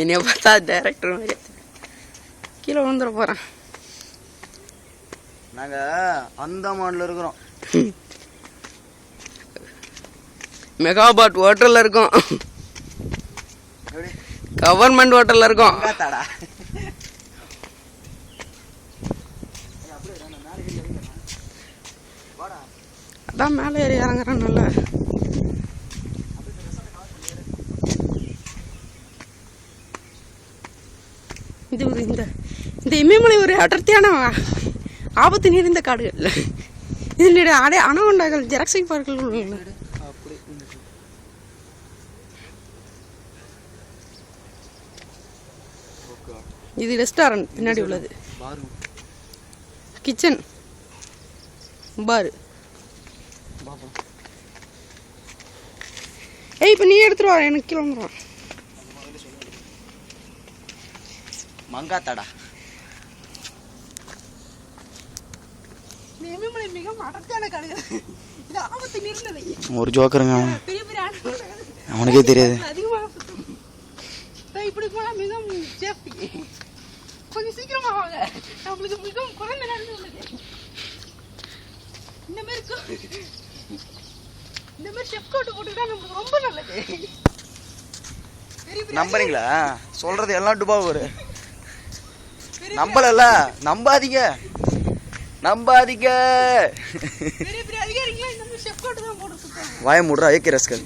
என்னைய பார்த்தா டைரக்டர் மாதிரி கீழே விழுந்துட போறேன். நாங்க அந்தமான்ல இருக்கிறோம். மெகாபாட் ஹோட்டல்ல இருக்கோம். கவர்மெண்ட் ஹோட்டல்ல இருக்கோம். அதான் மேலே ஏறி இறங்குறேன். நல்லா இது ஒரு இந்த இமயமலை ஒரு அடர்த்தியான ஆபத்து நிறைந்த காடுகள். இதில் அணவண்டாக்கள் ஜெராக்சிக் பார்க்கல். இது ரெஸ்டாரண்ட் பின்னாடி உள்ளது. கிச்சன் பாரு. ஏய் இப்போ நீ எடுத்துட்டு வா, எனக்கு கீழே வந்துடுவான். மங்காத்தாடா ஒரு ஜோக்கருங்க. அவனுக்கே தெரியாது. இப்படி போனா மிகவும் சேஃப்டி. கொஞ்சம் சீக்கிரமா வாங்க, நம்மளுக்கு மிகவும் குறைந்த நேரம் உள்ளது. இந்த மாதிரி செஃப் கோட் போட்டுக்கிட்டா நமக்கு ரொம்ப நல்லது. நம்புறீங்களா? சொல்றது எல்லாம் டுபா ஒரு நம்பல. நம்பாதீங்க நம்பாதீங்க. பெரிய பெரிய அதிகாரிகளா இந்த மாதிரி செஃப் கோட் தான் போட்டு சுத்துறாங்க. வாய மூடுறா ஏகே ரஸ்கல்.